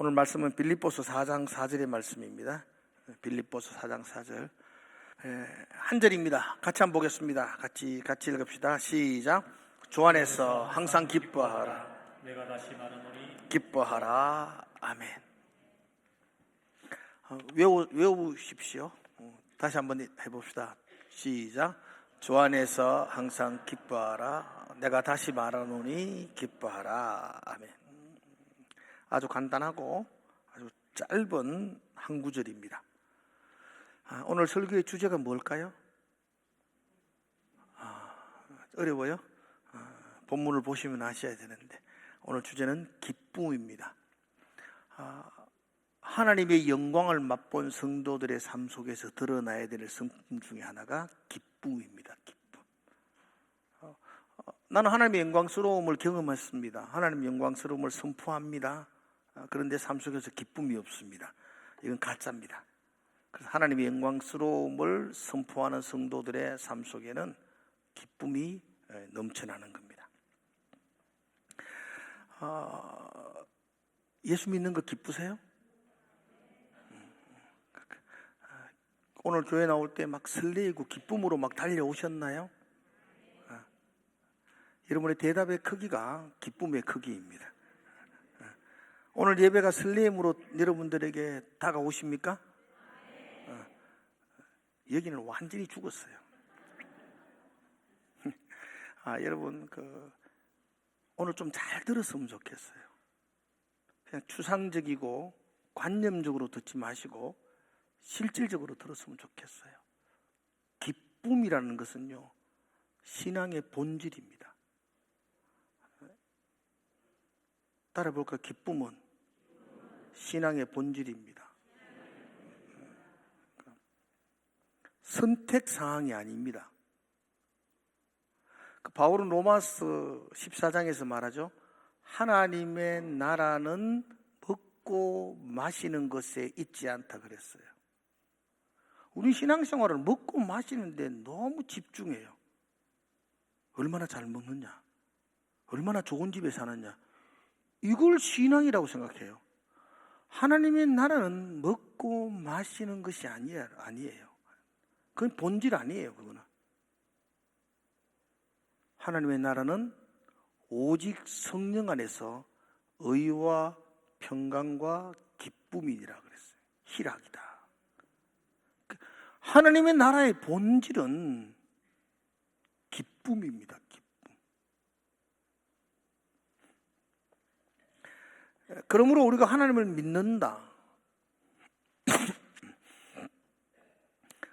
오늘 말씀은 빌립보서 4장 4절의 말씀입니다. 빌립보서 4장 4절 한 절입니다. 같이 한번 보겠습니다. 같이 읽읍시다. 시작. 주 안에서 항상 기뻐하라. 내가 다시 말하노니 기뻐하라. 아멘. 외우십시오. 다시 한번 해봅시다. 시작. 주 안에서 항상 기뻐하라. 내가 다시 말하노니 기뻐하라. 아멘. 아주 간단하고 아주 짧은 한 구절입니다. 오늘 설교의 주제가 뭘까요? 어려워요? 본문을 보시면 아셔야 되는데 오늘 주제는 기쁨입니다. 하나님의 영광을 맛본 성도들의 삶 속에서 드러나야 될 성품 중에 하나가 기쁨입니다. 기쁨. 나는 하나님의 영광스러움을 경험했습니다. 하나님의 영광스러움을 선포합니다. 그런데 삶 속에서 기쁨이 없습니다. 이건 가짜입니다. 그래서 하나님의 영광스러움을 선포하는 성도들의 삶 속에는 기쁨이 넘쳐나는 겁니다. 예수 믿는 거 기쁘세요? 오늘 교회 나올 때 막 설레이고 기쁨으로 막 달려오셨나요? 여러분의 대답의 크기가 기쁨의 크기입니다. 오늘 예배가 설렘으로 여러분들에게 다가오십니까? 여기는 완전히 죽었어요. 여러분 오늘 좀 잘 들었으면 좋겠어요. 그냥 추상적이고 관념적으로 듣지 마시고 실질적으로 들었으면 좋겠어요. 기쁨이라는 것은요, 신앙의 본질입니다. 따라볼까요? 기쁨은 신앙의 본질입니다. 선택사항이 아닙니다. 바울은 로마서 14장에서 말하죠. 하나님의 나라는 먹고 마시는 것에 있지 않다 그랬어요. 우리 신앙생활을 먹고 마시는데 너무 집중해요. 얼마나 잘 먹느냐, 얼마나 좋은 집에 사느냐, 이걸 신앙이라고 생각해요. 하나님의 나라는 먹고 마시는 것이 아니에요. 그건 본질 아니에요. 그거는 하나님의 나라는 오직 성령 안에서 의와 평강과 기쁨이니라 그랬어요. 희락이다. 하나님의 나라의 본질은 기쁨입니다. 기쁨. 그러므로 우리가 하나님을 믿는다,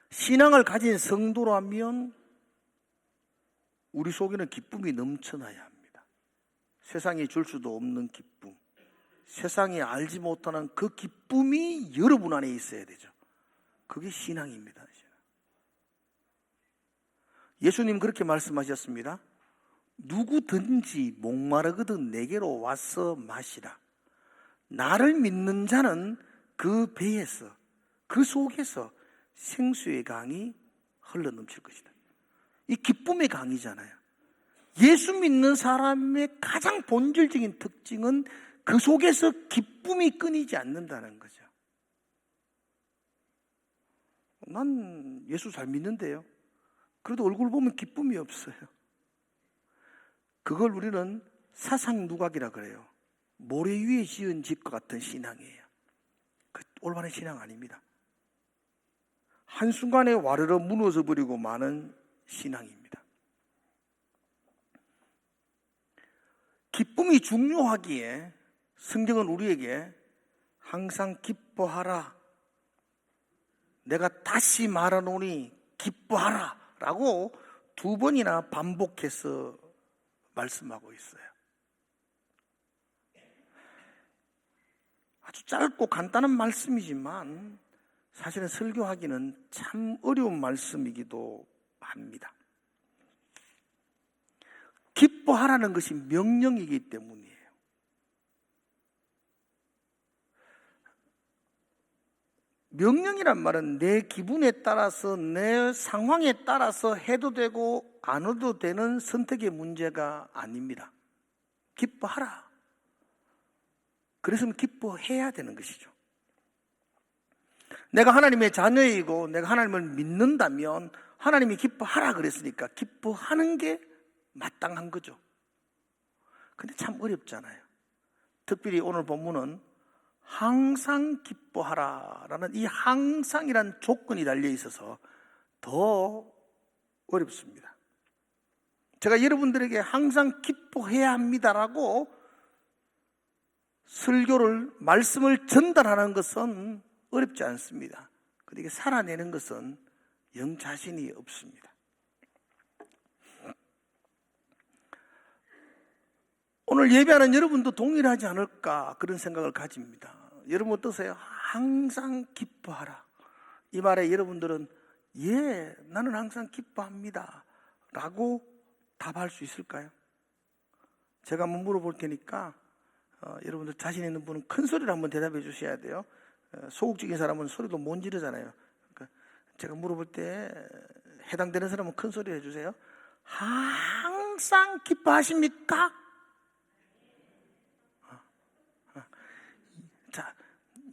신앙을 가진 성도라면 우리 속에는 기쁨이 넘쳐나야 합니다. 세상이 줄 수도 없는 기쁨, 세상이 알지 못하는 그 기쁨이 여러분 안에 있어야 되죠. 그게 신앙입니다. 예수님 그렇게 말씀하셨습니다. 누구든지 목마르거든 내게로 와서 마시라. 나를 믿는 자는 그 배에서, 그 속에서 생수의 강이 흘러넘칠 것이다. 이 기쁨의 강이잖아요. 예수 믿는 사람의 가장 본질적인 특징은 그 속에서 기쁨이 끊이지 않는다는 거죠. 난 예수 잘 믿는데요, 그래도 얼굴 보면 기쁨이 없어요. 그걸 우리는 사상누각이라 그래요. 모래 위에 지은 집과 같은 신앙이에요. 그 올바른 신앙 아닙니다. 한순간에 와르르 무너져 버리고 마는 신앙입니다. 기쁨이 중요하기에 성경은 우리에게 항상 기뻐하라, 내가 다시 말하노니 기뻐하라 라고 2번이나 반복해서 말씀하고 있어요. 아주 짧고 간단한 말씀이지만 사실은 설교하기는 참 어려운 말씀이기도 합니다. 기뻐하라는 것이 명령이기 때문이에요. 명령이란 말은 내 기분에 따라서, 내 상황에 따라서 해도 되고 안 해도 되는 선택의 문제가 아닙니다. 기뻐하라. 그랬으면 기뻐해야 되는 것이죠. 내가 하나님의 자녀이고 내가 하나님을 믿는다면 하나님이 기뻐하라 그랬으니까 기뻐하는 게 마땅한 거죠. 근데 참 어렵잖아요. 특별히 오늘 본문은 항상 기뻐하라라는 이 항상이란 조건이 달려 있어서 더 어렵습니다. 제가 여러분들에게 항상 기뻐해야 합니다라고 설교를, 말씀을 전달하는 것은 어렵지 않습니다. 그런데 이게 살아내는 것은 영 자신이 없습니다. 오늘 예배하는 여러분도 동일하지 않을까 그런 생각을 가집니다. 여러분 어떠세요? 항상 기뻐하라. 이 말에 여러분들은 예, 나는 항상 기뻐합니다 라고 답할 수 있을까요? 제가 한번 물어볼 테니까 여러분들 자신 있는 분은 큰 소리로 한번 대답해 주셔야 돼요. 소극적인 사람은 소리도 못 지르잖아요. 그러니까 제가 물어볼 때 해당되는 사람은 큰 소리 해주세요. 항상 기뻐하십니까? 자,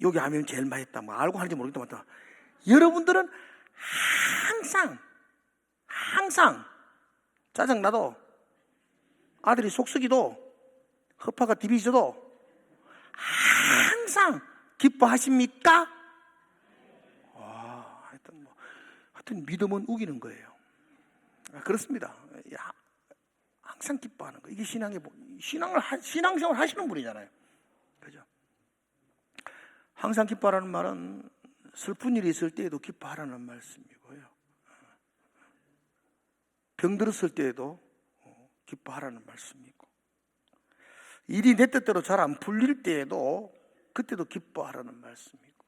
여기 하면 제일 많이 했다. 뭐 알고 하는지 모르겠다. 여러분들은 항상 짜증나도 아들이 속썩이도 허파가 디비져도 항상 기뻐하십니까? 하여튼 믿음은 우기는 거예요. 그렇습니다. 항상 기뻐하는 거. 이게 신앙생활 하시는 분이잖아요. 그죠? 항상 기뻐하라는 말은 슬픈 일이 있을 때에도 기뻐하라는 말씀이고요. 병들었을 때에도 기뻐하라는 말씀이고, 일이 내 뜻대로 잘 안 풀릴 때에도 그때도 기뻐하라는 말씀이고,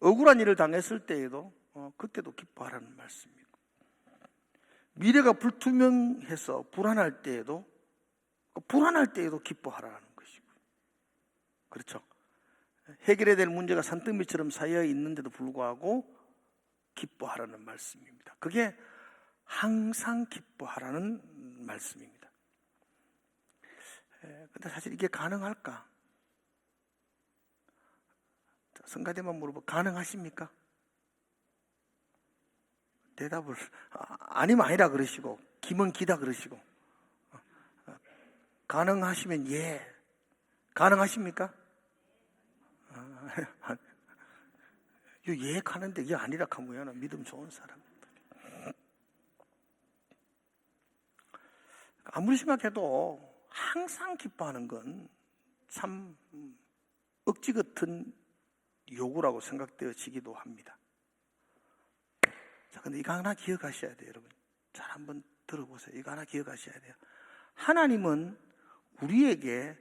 억울한 일을 당했을 때에도 그때도 기뻐하라는 말씀이고, 미래가 불투명해서 불안할 때에도 기뻐하라는 것이고, 그렇죠? 해결해야 될 문제가 산더미처럼 쌓여 있는데도 불구하고 기뻐하라는 말씀입니다. 그게 항상 기뻐하라는 말씀입니다. 근데 사실 이게 가능할까? 성가대만 물어보고 가능하십니까? 대답을 아니면 아니라 그러시고 기면 기다 그러시고, 가능하시면 예. 가능하십니까? 예 가는데 예 아니라 하면 믿음 좋은 사람. 아무리 생각해도 항상 기뻐하는 건 참 억지 같은 요구라고 생각되어지기도 합니다. 자, 근데 이거 하나 기억하셔야 돼요, 여러분. 잘 한번 들어보세요. 이거 하나 기억하셔야 돼요. 하나님은 우리에게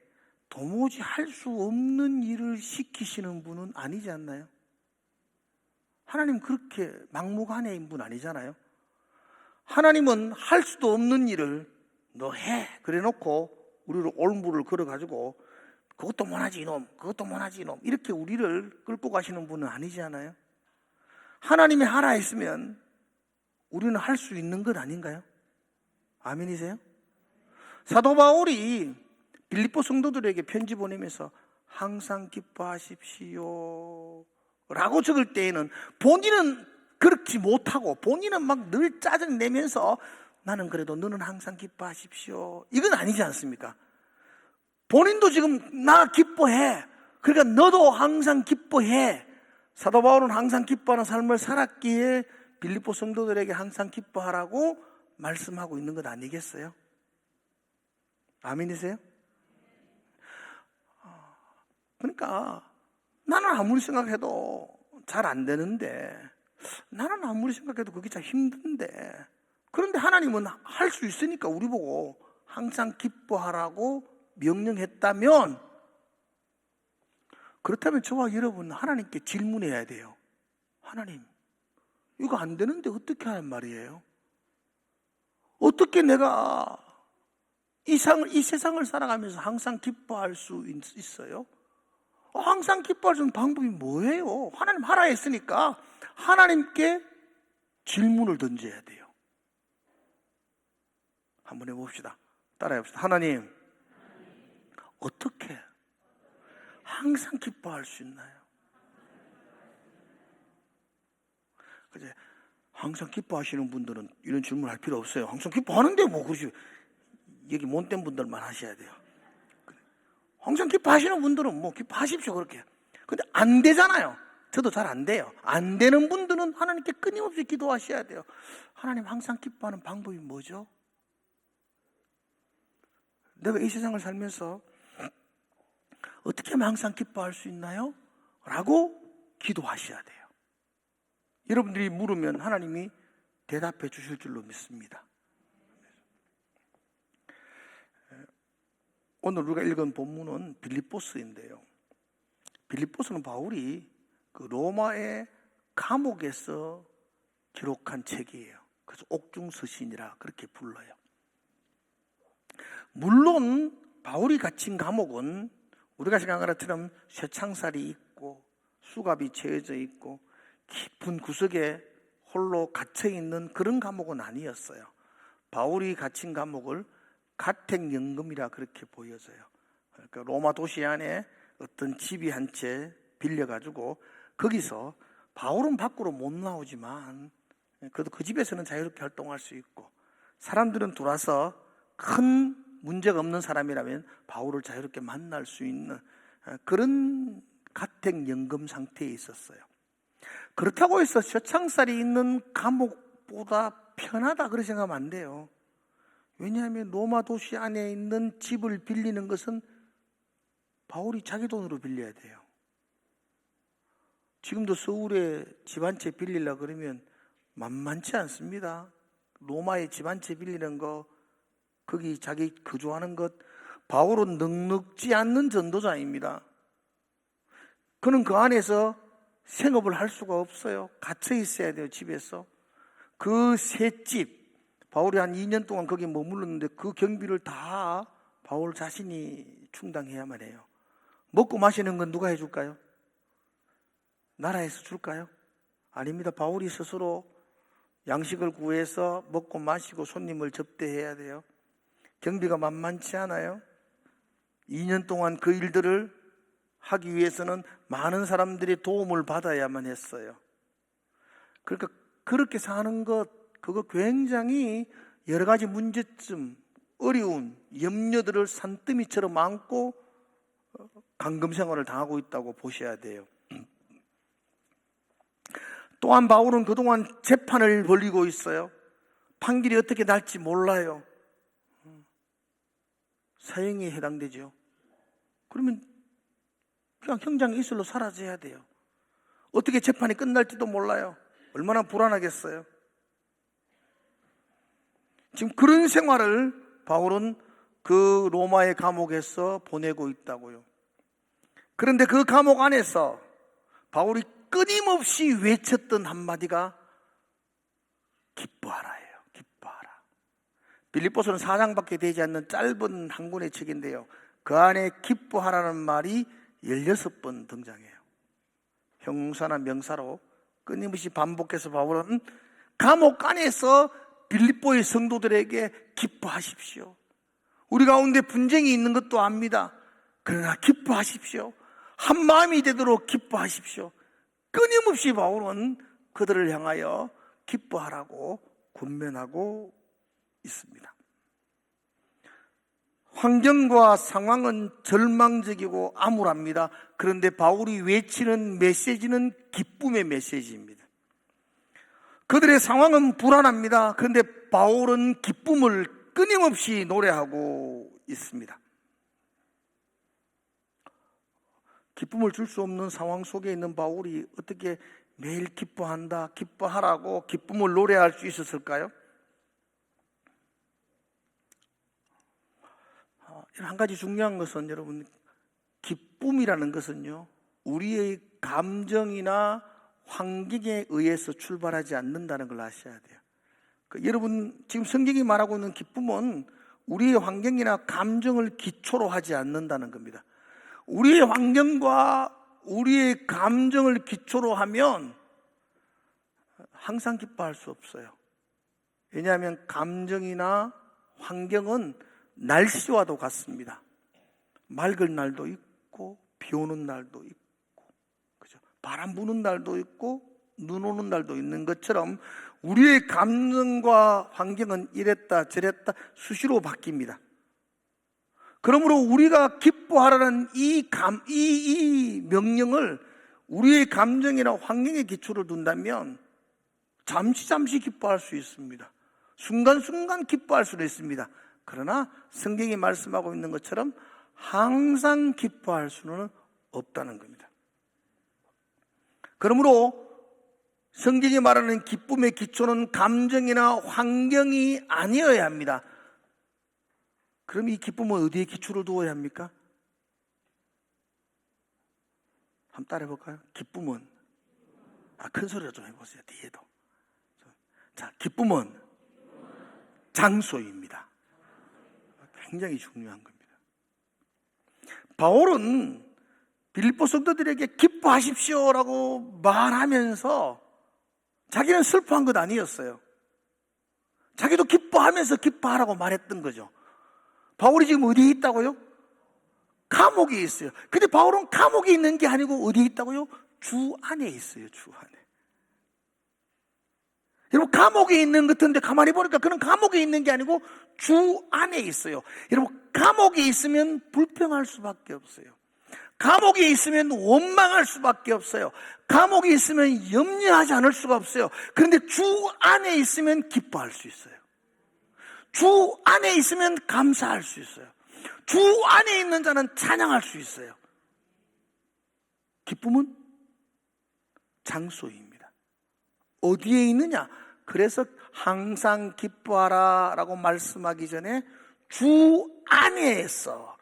도무지 할 수 없는 일을 시키시는 분은 아니지 않나요? 하나님 그렇게 막무가내인 분 아니잖아요. 하나님은 할 수도 없는 일을 너 해 그래 놓고 우리를 올무를 걸어가지고 그것도 못하지 이놈, 그것도 못하지 이놈 이렇게 우리를 끌고 가시는 분은 아니지 않아요? 하나님이 하라 했으면 우리는 할 수 있는 것 아닌가요? 아멘이세요? 사도 바울이 빌립보 성도들에게 편지 보내면서 항상 기뻐하십시오 라고 적을 때에는 본인은 그렇지 못하고 본인은 막 늘 짜증내면서 나는 그래도 너는 항상 기뻐하십시오 이건 아니지 않습니까? 본인도 지금 나 기뻐해, 그러니까 너도 항상 기뻐해. 사도 바울은 항상 기뻐하는 삶을 살았기에 빌립보 성도들에게 항상 기뻐하라고 말씀하고 있는 것 아니겠어요? 아멘이세요? 그러니까 나는 아무리 생각해도 잘 안 되는데, 나는 아무리 생각해도 그게 참 힘든데, 그런데 하나님은 할 수 있으니까 우리 보고 항상 기뻐하라고 명령했다면, 그렇다면 저와 여러분 하나님께 질문해야 돼요. 하나님, 이거 안 되는데 어떻게 하란 말이에요? 어떻게 내가 이 세상을 살아가면서 항상 기뻐할 수 있어요? 항상 기뻐할 수 있는 방법이 뭐예요? 하나님 하라 했으니까 하나님께 질문을 던져야 돼요. 한번 해봅시다. 따라해봅시다. 하나님, 어떻게 항상 기뻐할 수 있나요? 그제 항상 기뻐하시는 분들은 이런 질문할 필요 없어요. 항상 기뻐하는데 뭐 그러지. 여기 못된 분들만 하셔야 돼요. 항상 기뻐하시는 분들은 뭐 기뻐하십시오 그렇게. 근데 안 되잖아요. 저도 잘 안 돼요. 안 되는 분들은 하나님께 끊임없이 기도하셔야 돼요. 하나님 항상 기뻐하는 방법이 뭐죠? 내가 이 세상을 살면서 어떻게 하면 항상 기뻐할 수 있나요? 라고 기도하셔야 돼요. 여러분들이 물으면 하나님이 대답해 주실 줄로 믿습니다. 오늘 우리가 읽은 본문은 빌립보서인데요. 빌립보서는 바울이 그 로마의 감옥에서 기록한 책이에요. 그래서 옥중서신이라 그렇게 불러요. 물론 바울이 갇힌 감옥은 우리가 생각하는 것처럼 쇠창살이 있고 수갑이 채워져 있고 깊은 구석에 홀로 갇혀있는 그런 감옥은 아니었어요. 바울이 갇힌 감옥을 가택연금이라 그렇게 보여져요. 그러니까 로마 도시 안에 어떤 집이 한 채 빌려가지고 거기서 바울은 밖으로 못 나오지만 그래도 그 집에서는 자유롭게 활동할 수 있고 사람들은 들어와서 큰 문제가 없는 사람이라면 바울을 자유롭게 만날 수 있는 그런 가택연금 상태에 있었어요. 그렇다고 해서 쇠창살이 있는 감옥보다 편하다 그렇게 생각하면 안 돼요. 왜냐하면 로마 도시 안에 있는 집을 빌리는 것은 바울이 자기 돈으로 빌려야 돼요. 지금도 서울에 집 한 채 빌리려고 그러면 만만치 않습니다. 로마에 집 한 채 빌리는 거, 거기 자기 거주하는 것, 바울은 넉넉지 않는 전도자입니다. 그는 그 안에서 생업을 할 수가 없어요. 갇혀 있어야 돼요, 집에서. 그 새 집, 바울이 한 2년 동안 거기 머물렀는데 그 경비를 다 바울 자신이 충당해야만 해요. 먹고 마시는 건 누가 해줄까요? 나라에서 줄까요? 아닙니다. 바울이 스스로 양식을 구해서 먹고 마시고 손님을 접대해야 돼요. 경비가 만만치 않아요. 2년 동안 그 일들을 하기 위해서는 많은 사람들의 도움을 받아야만 했어요. 그러니까 그렇게 사는 것, 그거 굉장히 여러 가지 문제점, 어려운 염려들을 산더미처럼 안고 감금 생활을 당하고 있다고 보셔야 돼요. 또한 바울은 그동안 재판을 벌이고 있어요. 판결이 어떻게 날지 몰라요. 사형에 해당되죠. 그러면 그냥 형장 이슬로 사라져야 돼요. 어떻게 재판이 끝날지도 몰라요. 얼마나 불안하겠어요. 지금 그런 생활을 바울은 그 로마의 감옥에서 보내고 있다고요. 그런데 그 감옥 안에서 바울이 끊임없이 외쳤던 한마디가 기뻐하라예요. 기뻐하라. 빌립보서는 4장밖에 되지 않는 짧은 한 권의 책인데요. 그 안에 기뻐하라는 말이 16번 등장해요. 형용사나 명사로 끊임없이 반복해서 바울은 감옥 안에서 빌립보의 성도들에게 기뻐하십시오. 우리 가운데 분쟁이 있는 것도 압니다. 그러나 기뻐하십시오. 한 마음이 되도록 기뻐하십시오. 끊임없이 바울은 그들을 향하여 기뻐하라고 권면하고 있습니다. 환경과 상황은 절망적이고 암울합니다. 그런데 바울이 외치는 메시지는 기쁨의 메시지입니다. 그들의 상황은 불안합니다. 그런데 바울은 기쁨을 끊임없이 노래하고 있습니다. 기쁨을 줄 수 없는 상황 속에 있는 바울이 어떻게 매일 기뻐한다, 기뻐하라고 기쁨을 노래할 수 있었을까요? 한 가지 중요한 것은 여러분, 기쁨이라는 것은요, 우리의 감정이나 환경에 의해서 출발하지 않는다는 걸 아셔야 돼요. 여러분, 지금 성경이 말하고 있는 기쁨은 우리의 환경이나 감정을 기초로 하지 않는다는 겁니다. 우리의 환경과 우리의 감정을 기초로 하면 항상 기뻐할 수 없어요. 왜냐하면 감정이나 환경은 날씨와도 같습니다. 맑은 날도 있고 비 오는 날도 있고, 그죠? 바람 부는 날도 있고, 눈 오는 날도 있는 것처럼 우리의 감정과 환경은 이랬다 저랬다 수시로 바뀝니다. 그러므로 우리가 기뻐하라는 이 명령을 우리의 감정이나 환경에 기초를 둔다면 잠시 기뻐할 수 있습니다. 순간순간 기뻐할 수도 있습니다. 그러나 성경이 말씀하고 있는 것처럼 항상 기뻐할 수는 없다는 겁니다. 그러므로 성경이 말하는 기쁨의 기초는 감정이나 환경이 아니어야 합니다. 그럼 이 기쁨은 어디에 기초를 두어야 합니까? 한번 따라해 볼까요? 기쁨은, 큰 소리로 좀 해보세요. 뒤에도. 자, 기쁨은 장소입니다. 굉장히 중요한 겁니다. 바울은 빌립보 성도들에게 기뻐하십시오라고 말하면서 자기는 슬퍼한 것 아니었어요. 자기도 기뻐하면서 기뻐하라고 말했던 거죠. 바울이 지금 어디에 있다고요? 감옥에 있어요. 근데 바울은 감옥에 있는 게 아니고 어디에 있다고요? 주 안에 있어요. 주 안에. 여러분, 감옥에 있는 것 같은데 가만히 보니까 그는 감옥에 있는 게 아니고 주 안에 있어요. 여러분, 감옥에 있으면 불평할 수밖에 없어요. 감옥에 있으면 원망할 수밖에 없어요. 감옥에 있으면 염려하지 않을 수가 없어요. 그런데 주 안에 있으면 기뻐할 수 있어요. 주 안에 있으면 감사할 수 있어요. 주 안에 있는 자는 찬양할 수 있어요. 기쁨은 장소입니다. 어디에 있느냐? 그래서 항상 기뻐하라 라고 말씀하기 전에 주 안에서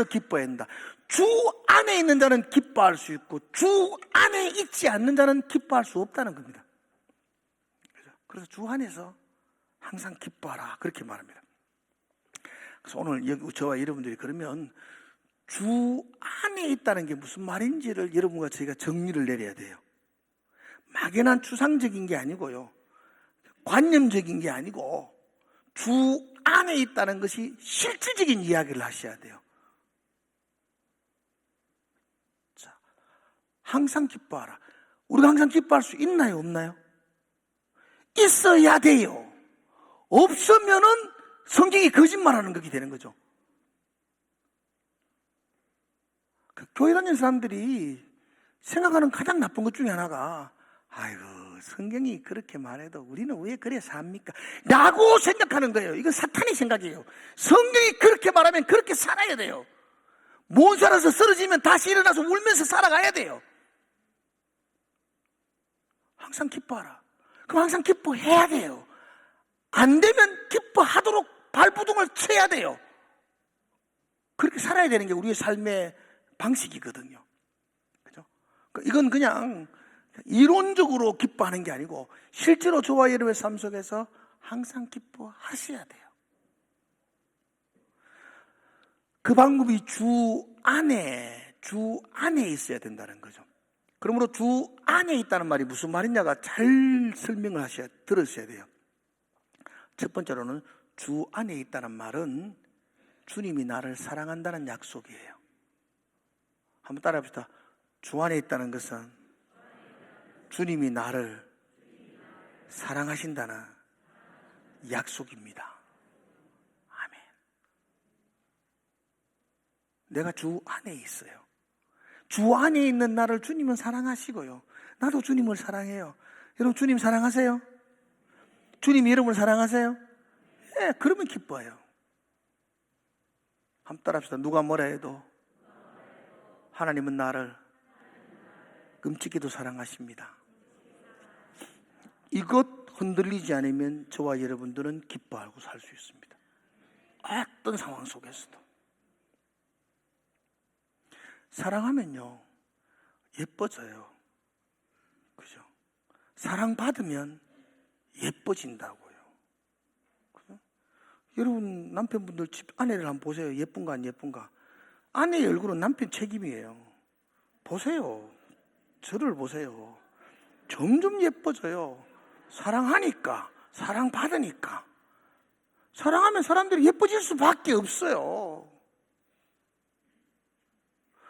기뻐해야 한다. 주 안에 있는 자는 기뻐할 수 있고 주 안에 있지 않는 자는 기뻐할 수 없다는 겁니다. 그래서 주 안에서 항상 기뻐하라 그렇게 말합니다. 그래서 오늘 여기 저와 여러분들이 그러면 주 안에 있다는 게 무슨 말인지를 여러분과 저희가 정리를 내려야 돼요. 막연한 추상적인 게 아니고요, 관념적인 게 아니고 주 안에 있다는 것이 실질적인 이야기를 하셔야 돼요. 자, 항상 기뻐하라. 우리가 항상 기뻐할 수 있나요, 없나요? 있어야 돼요. 없으면은 성경이 거짓말하는 것이 되는 거죠. 교회 다니는 사람들이 생각하는 가장 나쁜 것 중에 하나가, 아이고, 성경이 그렇게 말해도 우리는 왜 그래 삽니까? 라고 생각하는 거예요. 이건 사탄의 생각이에요. 성경이 그렇게 말하면 그렇게 살아야 돼요. 못 살아서 쓰러지면 다시 일어나서 울면서 살아가야 돼요. 항상 기뻐하라. 그럼 항상 기뻐해야 돼요. 안 되면 기뻐하도록 발부둥을 쳐야 돼요. 그렇게 살아야 되는 게 우리의 삶의 방식이거든요. 그죠? 이건 그냥 이론적으로 기뻐하는 게 아니고 실제로 저와 여러분의 삶 속에서 항상 기뻐하셔야 돼요. 그 방법이 주 안에 있어야 된다는 거죠. 그러므로 주 안에 있다는 말이 무슨 말이냐가 잘 설명을 들으셔야 돼요. 첫 번째로는 주 안에 있다는 말은 주님이 나를 사랑한다는 약속이에요. 한번 따라해 봅시다. 주 안에 있다는 것은 주님이 나를 사랑하신다는 약속입니다. 아멘. 내가 주 안에 있어요. 주 안에 있는 나를 주님은 사랑하시고요, 나도 주님을 사랑해요. 여러분, 주님 사랑하세요? 주님이 여러분을 사랑하세요? 예, 그러면 기뻐해요. 한번 따라합시다. 누가 뭐라 해도 하나님은 나를 끔찍히도 사랑하십니다. 이것 흔들리지 않으면 저와 여러분들은 기뻐하고 살 수 있습니다. 어떤 상황 속에서도. 사랑하면요, 예뻐져요. 그죠? 사랑받으면 예뻐진다고요. 그죠? 여러분, 남편분들 집 아내를 한번 보세요. 예쁜가 안 예쁜가? 아내의 얼굴은 남편 책임이에요. 보세요. 저를 보세요. 점점 예뻐져요. 사랑하니까, 사랑받으니까. 사랑하면 사람들이 예뻐질 수밖에 없어요.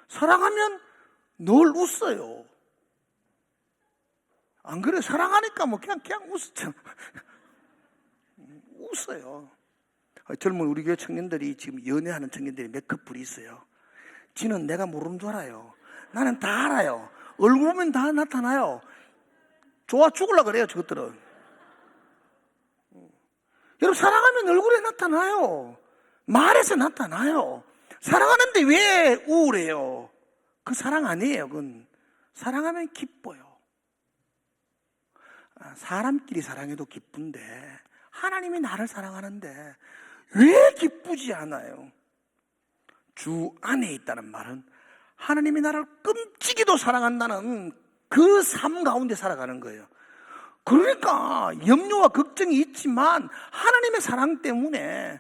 사랑하면 늘 웃어요. 안 그래? 사랑하니까 뭐 그냥 웃었잖아. 웃어요. 젊은 우리 교회 청년들이 지금 연애하는 청년들이 몇 커플이 있어요. 지는 내가 모르는 줄 알아요. 나는 다 알아요. 얼굴 보면 다 나타나요. 좋아 죽으려고 그래요, 저것들은. 여러분, 사랑하면 얼굴에 나타나요. 말에서 나타나요. 사랑하는데 왜 우울해요? 그 사랑 아니에요. 그건 사랑하면 기뻐요. 사람끼리 사랑해도 기쁜데 하나님이 나를 사랑하는데 왜 기쁘지 않아요? 주 안에 있다는 말은 하나님이 나를 끔찍이도 사랑한다는 그 삶 가운데 살아가는 거예요. 그러니까 염려와 걱정이 있지만 하나님의 사랑 때문에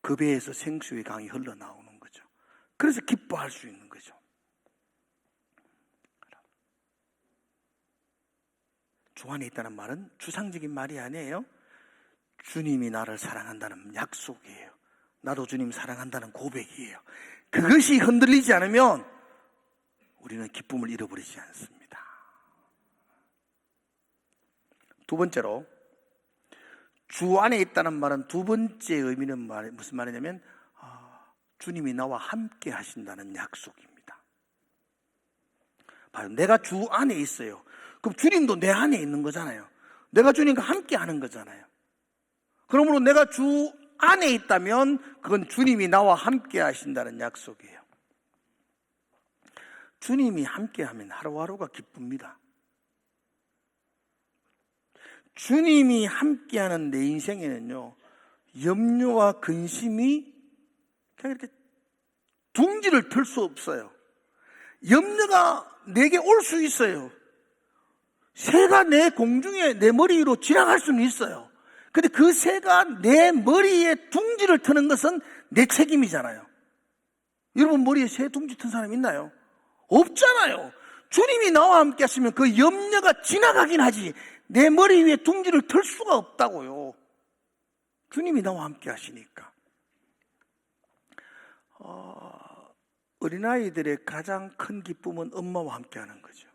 그 배에서 생수의 강이 흘러나오는 거죠. 그래서 기뻐할 수 있는 거죠. 주 안에 있다는 말은 추상적인 말이 아니에요. 주님이 나를 사랑한다는 약속이에요. 나도 주님 사랑한다는 고백이에요. 그것이 흔들리지 않으면 우리는 기쁨을 잃어버리지 않습니다. 두 번째로, 주 안에 있다는 말은 두 번째 의미는 무슨 말이냐면 주님이 나와 함께 하신다는 약속입니다. 바로 내가 주 안에 있어요. 그럼 주님도 내 안에 있는 거잖아요. 내가 주님과 함께 하는 거잖아요. 그러므로 내가 주 안에 있다면 그건 주님이 나와 함께 하신다는 약속이에요. 주님이 함께 하면 하루하루가 기쁩니다. 주님이 함께하는 내 인생에는요, 염려와 근심이 그냥 이렇게 둥지를 틀 수 없어요. 염려가 내게 올 수 있어요. 새가 내 공중에 내 머리 위로 지나갈 수는 있어요. 근데 그 새가 내 머리에 둥지를 트는 것은 내 책임이잖아요. 여러분 머리에 새 둥지 튼 사람 있나요? 없잖아요. 주님이 나와 함께 하시면 그 염려가 지나가긴 하지 내 머리 위에 둥지를 틀 수가 없다고요. 주님이 나와 함께 하시니까. 어린아이들의 가장 큰 기쁨은 엄마와 함께 하는 거죠.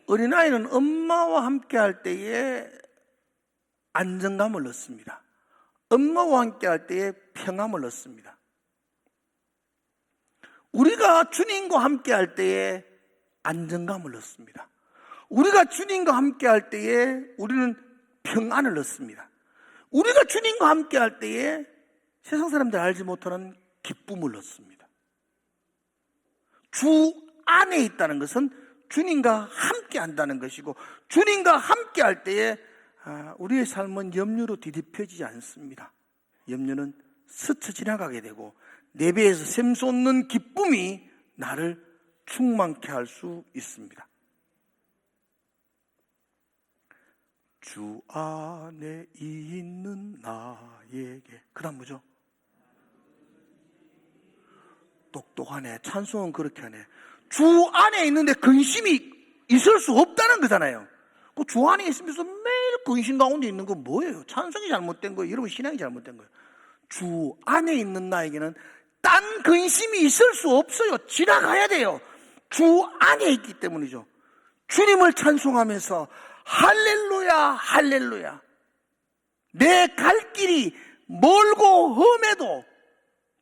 어린아이는 엄마와 함께 할 때에 안정감을 얻습니다. 엄마와 함께 할 때에 평안을 얻습니다. 우리가 주님과 함께 할 때에 안정감을 얻습니다. 우리가 주님과 함께 할 때에 우리는 평안을 얻습니다. 우리가 주님과 함께 할 때에 세상 사람들 알지 못하는 기쁨을 얻습니다. 주 안에 있다는 것은 주님과 함께 한다는 것이고, 주님과 함께 할 때에 우리의 삶은 염려로 뒤집혀지지 않습니다. 염려는 스쳐 지나가게 되고 내 배에서 샘솟는 기쁨이 나를 충만케 할 수 있습니다. 주 안에 있는 나에게. 그 다음 뭐죠? 똑똑하네. 찬송은 그렇게 하네. 주 안에 있는데 근심이 있을 수 없다는 거잖아요. 그 주 안에 있으면서 매일 근심 가운데 있는 건 뭐예요? 찬송이 잘못된 거예요? 여러분 신앙이 잘못된 거예요? 주 안에 있는 나에게는 딴 근심이 있을 수 없어요. 지나가야 돼요. 주 안에 있기 때문이죠. 주님을 찬송하면서 할렐루야 할렐루야, 내 갈 길이 멀고 험해도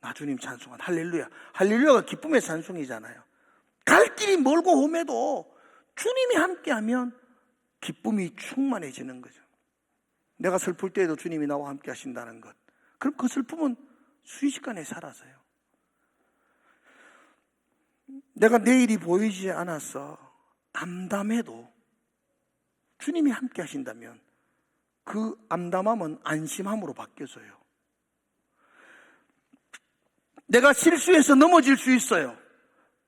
나 주님 찬송한 할렐루야. 할렐루야가 기쁨의 찬송이잖아요. 갈 길이 멀고 험해도 주님이 함께하면 기쁨이 충만해지는 거죠. 내가 슬플 때에도 주님이 나와 함께 하신다는 것, 그럼 그 슬픔은 순식간에 사라져요. 내가 내일이 보이지 않아서 암담해도 주님이 함께 하신다면 그 암담함은 안심함으로 바뀌어져요. 내가 실수해서 넘어질 수 있어요.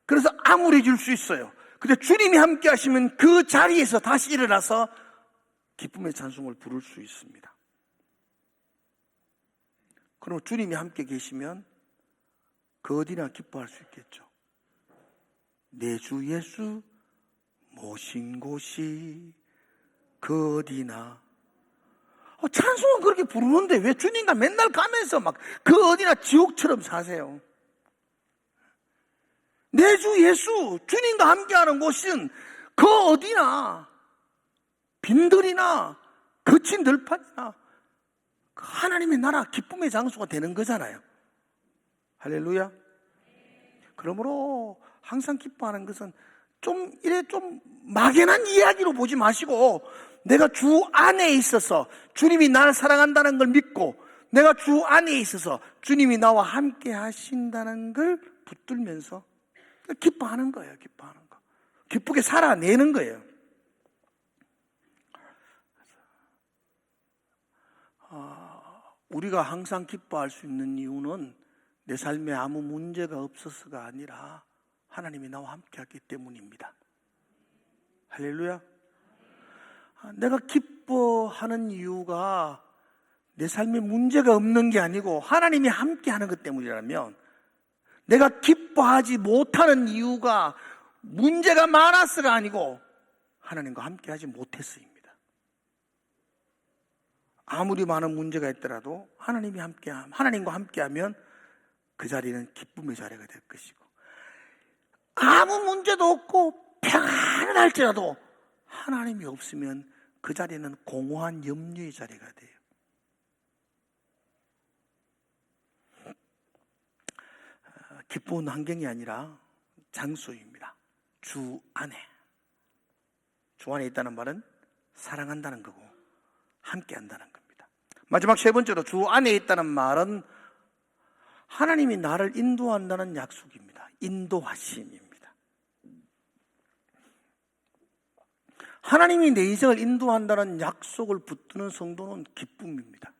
그래서 암울해질 수 있어요. 근데 주님이 함께 하시면 그 자리에서 다시 일어나서 기쁨의 찬송을 부를 수 있습니다. 그럼 주님이 함께 계시면 그 어디나 기뻐할 수 있겠죠. 내 주 예수 모신 곳이 그 어디나. 찬송은 그렇게 부르는데 왜 주님과 맨날 가면서 막 그 어디나 지옥처럼 사세요? 내 주 예수, 주님과 함께하는 곳은 그 어디나 빈들이나 거친 들판이나 하나님의 나라 기쁨의 장소가 되는 거잖아요. 할렐루야. 그러므로 항상 기뻐하는 것은 좀 막연한 이야기로 보지 마시고, 내가 주 안에 있어서 주님이 나를 사랑한다는 걸 믿고, 내가 주 안에 있어서 주님이 나와 함께 하신다는 걸 붙들면서 기뻐하는 거예요. 기뻐하는 거. 기쁘게 살아내는 거예요. 우리가 항상 기뻐할 수 있는 이유는 내 삶에 아무 문제가 없어서가 아니라 하나님이 나와 함께하기 때문입니다. 할렐루야. 내가 기뻐하는 이유가 내 삶에 문제가 없는 게 아니고 하나님이 함께하는 것 때문이라면, 내가 기뻐하지 못하는 이유가 문제가 많아서가 아니고 하나님과 함께하지 못했어입니다. 아무리 많은 문제가 있더라도 하나님과 함께하면 그 자리는 기쁨의 자리가 될 것이고, 아무 문제도 없고 평안할지라도 하나님이 없으면 그 자리는 공허한 염려의 자리가 돼요. 기쁜 환경이 아니라 장소입니다. 주 안에. 주 안에 있다는 말은 사랑한다는 거고 함께 한다는 겁니다. 마지막 세 번째로, 주 안에 있다는 말은 하나님이 나를 인도한다는 약속입니다. 인도하심입니다. 하나님이 내 인생을 인도한다는 약속을 붙드는 성도는 기쁨입니다.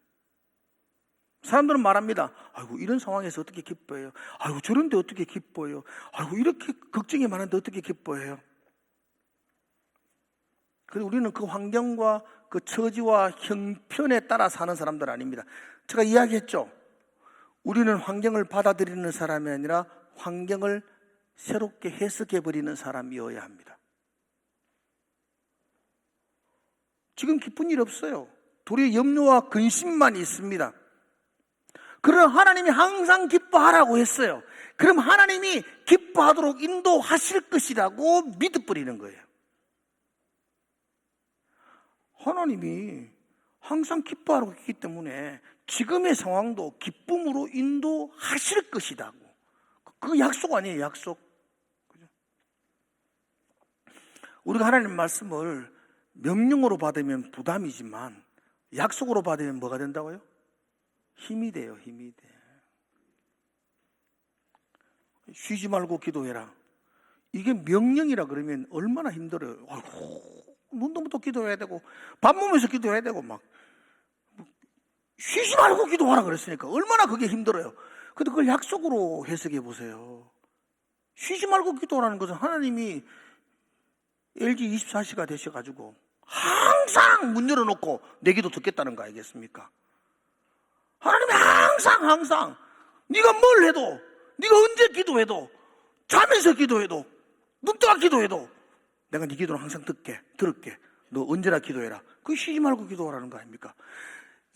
사람들은 말합니다. 아이고, 이런 상황에서 어떻게 기뻐해요? 아이고, 저런데 어떻게 기뻐해요? 아이고, 이렇게 걱정이 많은데 어떻게 기뻐해요? 그래서 우리는 그 환경과 그 처지와 형편에 따라 사는 사람들 아닙니다. 제가 이야기했죠. 우리는 환경을 받아들이는 사람이 아니라 환경을 새롭게 해석해버리는 사람이어야 합니다. 지금 기쁜 일 없어요. 도리어 염려와 근심만 있습니다. 그러나 하나님이 항상 기뻐하라고 했어요. 그럼 하나님이 기뻐하도록 인도하실 것이라고 믿어버리는 거예요. 하나님이 항상 기뻐하라고 했기 때문에 지금의 상황도 기쁨으로 인도하실 것이라고. 그 약속 아니에요, 약속. 그죠? 우리가 하나님 말씀을 명령으로 받으면 부담이지만 약속으로 받으면 뭐가 된다고요? 힘이 돼요, 힘이 돼. 쉬지 말고 기도해라. 이게 명령이라 그러면 얼마나 힘들어요. 아이고, 눈도 기도해야 되고 밥 먹으면서 기도해야 되고 막 쉬지 말고 기도하라 그랬으니까 얼마나 그게 힘들어요. 근데 그걸 약속으로 해석해 보세요. 쉬지 말고 기도하라는 것은 하나님이 LG 24시가 되셔가지고 항상 문 열어놓고 내 기도 듣겠다는 거 아니겠습니까? 하나님이 항상 네가 뭘 해도, 네가 언제 기도해도, 자면서 기도해도, 눈 뜨고 기도해도 내가 네 기도를 항상 들을게. 너 언제나 기도해라. 그거 쉬지 말고 기도하라는 거 아닙니까?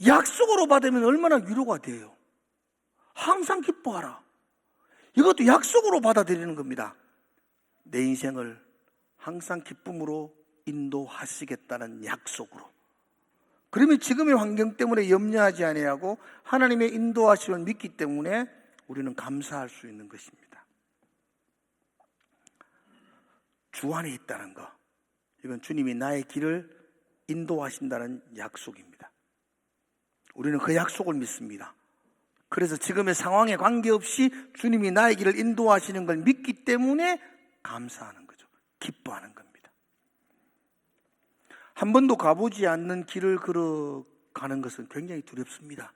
약속으로 받으면 얼마나 위로가 돼요. 항상 기뻐하라. 이것도 약속으로 받아들이는 겁니다. 내 인생을 항상 기쁨으로 인도하시겠다는 약속으로. 그러면 지금의 환경 때문에 염려하지 아니하고 하나님의 인도하심을 믿기 때문에 우리는 감사할 수 있는 것입니다. 주 안에 있다는 것, 이건 주님이 나의 길을 인도하신다는 약속입니다. 우리는 그 약속을 믿습니다. 그래서 지금의 상황에 관계없이 주님이 나의 길을 인도하시는 걸 믿기 때문에 감사하는 거죠. 기뻐하는 겁니다. 한 번도 가보지 않는 길을 걸어가는 것은 굉장히 두렵습니다.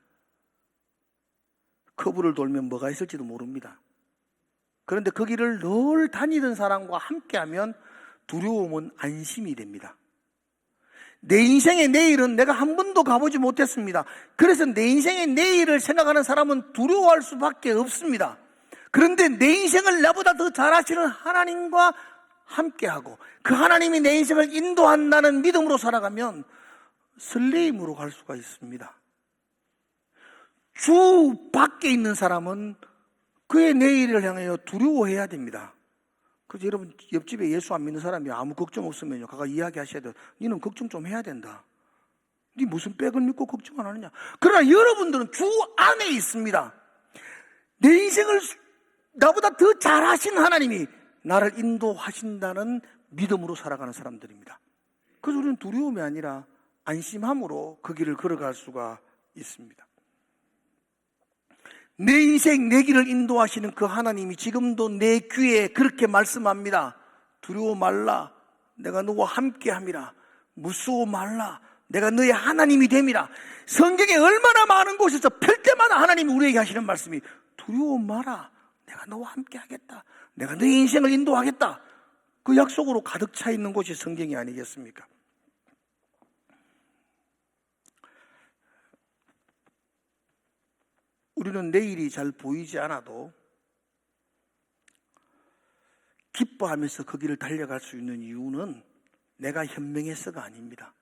커브를 돌면 뭐가 있을지도 모릅니다. 그런데 그 길을 늘 다니던 사람과 함께하면 두려움은 안심이 됩니다. 내 인생의 내일은 내가 한 번도 가보지 못했습니다. 그래서 내 인생의 내일을 생각하는 사람은 두려워할 수밖에 없습니다. 그런데 내 인생을 나보다 더 잘 아시는 하나님과 함께하고 그 하나님이 내 인생을 인도한다는 믿음으로 살아가면 설레임으로 갈 수가 있습니다. 주 밖에 있는 사람은 그의 내일을 향하여 두려워해야 됩니다. 그래서 여러분 옆집에 예수 안 믿는 사람이 아무 걱정 없으면요, 가가 이야기하셔야 돼요. 너는 걱정 좀 해야 된다. 네 무슨 백을 믿고 걱정 안 하느냐. 그러나 여러분들은 주 안에 있습니다. 내 인생을 나보다 더 잘하신 하나님이 나를 인도하신다는 믿음으로 살아가는 사람들입니다. 그래서 우리는 두려움이 아니라 안심함으로 그 길을 걸어갈 수가 있습니다. 내 인생, 내 길을 인도하시는 그 하나님이 지금도 내 귀에 그렇게 말씀합니다. 두려워 말라. 내가 너와 함께함이라. 무서워 말라. 내가 너의 하나님이 됨이라. 성경에 얼마나 많은 곳에서 펼 때마다 하나님이 우리에게 하시는 말씀이 두려워 마라. 내가 너와 함께하겠다. 내가 너의 인생을 인도하겠다. 그 약속으로 가득 차 있는 곳이 성경이 아니겠습니까? 우리는 내일이 잘 보이지 않아도 기뻐하면서 그 길을 달려갈 수 있는 이유는 내가 현명해서가 아닙니다.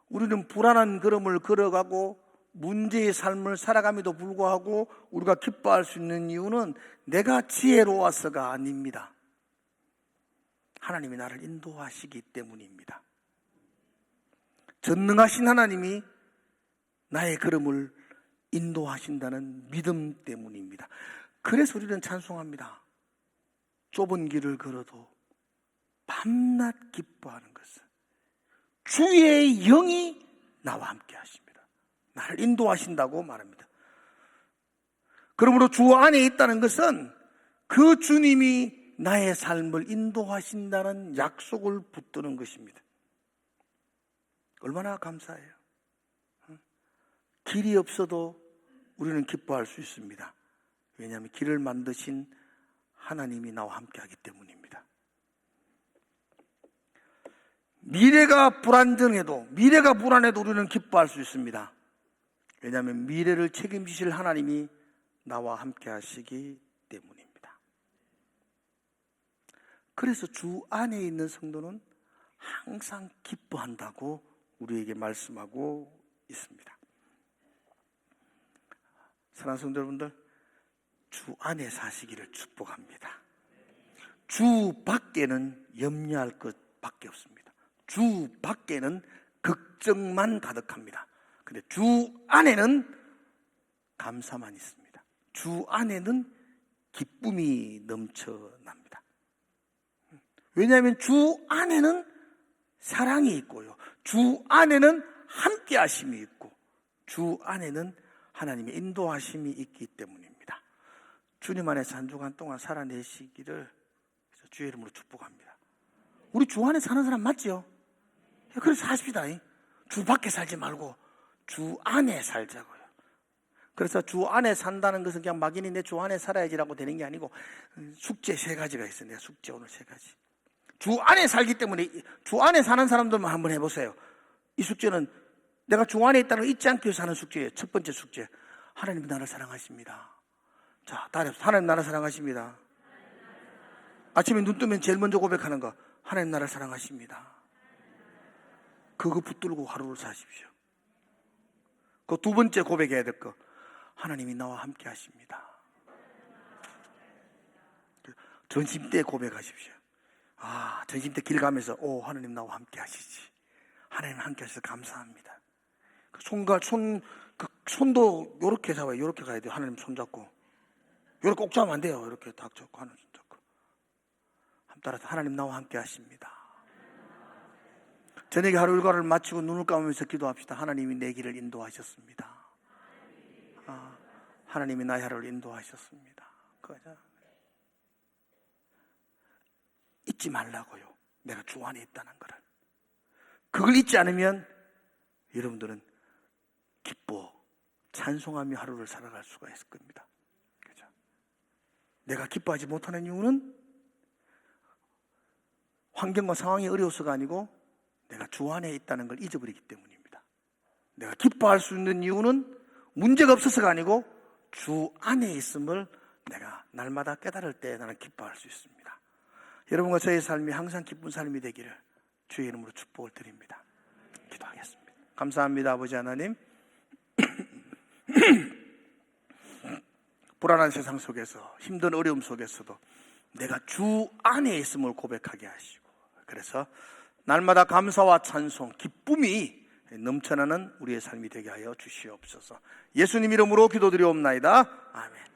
우리는 불안한 걸음을 걸어가고 문제의 삶을 살아감에도 불구하고 우리가 기뻐할 수 있는 이유는 내가 지혜로워서가 아닙니다. 하나님이 나를 인도하시기 때문입니다. 전능하신 하나님이 나의 걸음을 인도하신다는 믿음 때문입니다. 그래서 우리는 찬송합니다. 좁은 길을 걸어도 밤낮 기뻐하는 것은 주의 영이 나와 함께 하십니다. 나를 인도하신다고 말합니다. 그러므로 주 안에 있다는 것은 그 주님이 나의 삶을 인도하신다는 약속을 붙드는 것입니다. 얼마나 감사해요. 길이 없어도 우리는 기뻐할 수 있습니다. 왜냐하면 길을 만드신 하나님이 나와 함께하기 때문입니다. 미래가 불안정해도, 미래가 불안해도 우리는 기뻐할 수 있습니다. 왜냐하면 미래를 책임지실 하나님이 나와 함께하시기 때문입니다. 그래서 주 안에 있는 성도는 항상 기뻐한다고 우리에게 말씀하고 있습니다. 사랑하는 성도 여러분들, 주 안에 사시기를 축복합니다. 주 밖에는 염려할 것밖에 없습니다. 주 밖에는 걱정만 가득합니다. 근데 주 안에는 감사만 있습니다. 주 안에는 기쁨이 넘쳐납니다. 왜냐하면 주 안에는 사랑이 있고요, 주 안에는 함께하심이 있고, 주 안에는 하나님의 인도하심이 있기 때문입니다. 주님 안에서 한 주간 동안 살아내시기를 주의 이름으로 축복합니다. 우리 주 안에 사는 사람 맞지요? 그래서 사십시다. 주 밖에 살지 말고 주 안에 살자고요. 그래서 주 안에 산다는 것은 그냥 막연히 내 주 안에 살아야지라고 되는 게 아니고, 숙제 3가지가 있어요. 내가 숙제 오늘 3가지. 주 안에 살기 때문에 주 안에 사는 사람들만 한번 해보세요. 이 숙제는 내가 주 안에 있다는 걸 잊지 않기 위해서 하는 숙제예요. 첫 번째 숙제, 하나님 나를 사랑하십니다. 자, 다른 하나님 나를 사랑하십니다. 아침에 눈 뜨면 제일 먼저 고백하는 거, 하나님 나를 사랑하십니다. 그거 붙들고 하루를 사십시오. 그 두 번째 고백해야 될 거, 하나님이 나와 함께 하십니다. 전심 때 고백하십시오. 아, 전심 때 길 가면서 하나님 나와 함께 하시지. 하나님 함께 하셔서 감사합니다. 손도 요렇게 잡아요. 요렇게 가야 돼요. 하나님 손잡고. 요렇게 꼭 잡으면 안 돼요. 이렇게 딱 잡고 하나님 손잡고. 한번 따라서 하나님 나와 함께 하십니다. 저녁에 하루 일과를 마치고 눈을 감으면서 기도합시다. 하나님이 내 길을 인도하셨습니다. 하나님이 나의 하루를 인도하셨습니다. 잊지 말라고요. 내가 주 안에 있다는 것을. 그걸 잊지 않으면 여러분들은 기뻐 찬송하며 하루를 살아갈 수가 있을 겁니다. 그렇죠? 내가 기뻐하지 못하는 이유는 환경과 상황이 어려워서가 아니고 내가 주 안에 있다는 걸 잊어버리기 때문입니다. 내가 기뻐할 수 있는 이유는 문제가 없어서가 아니고 주 안에 있음을 내가 날마다 깨달을 때 나는 기뻐할 수 있습니다. 여러분과 저의 삶이 항상 기쁜 삶이 되기를 주의 이름으로 축복을 드립니다. 기도하겠습니다. 감사합니다. 아버지 하나님. 불안한 세상 속에서, 힘든 어려움 속에서도 내가 주 안에 있음을 고백하게 하시고, 그래서 날마다 감사와 찬송, 기쁨이 넘쳐나는 우리의 삶이 되게 하여 주시옵소서. 예수님 이름으로 기도드리옵나이다. 아멘.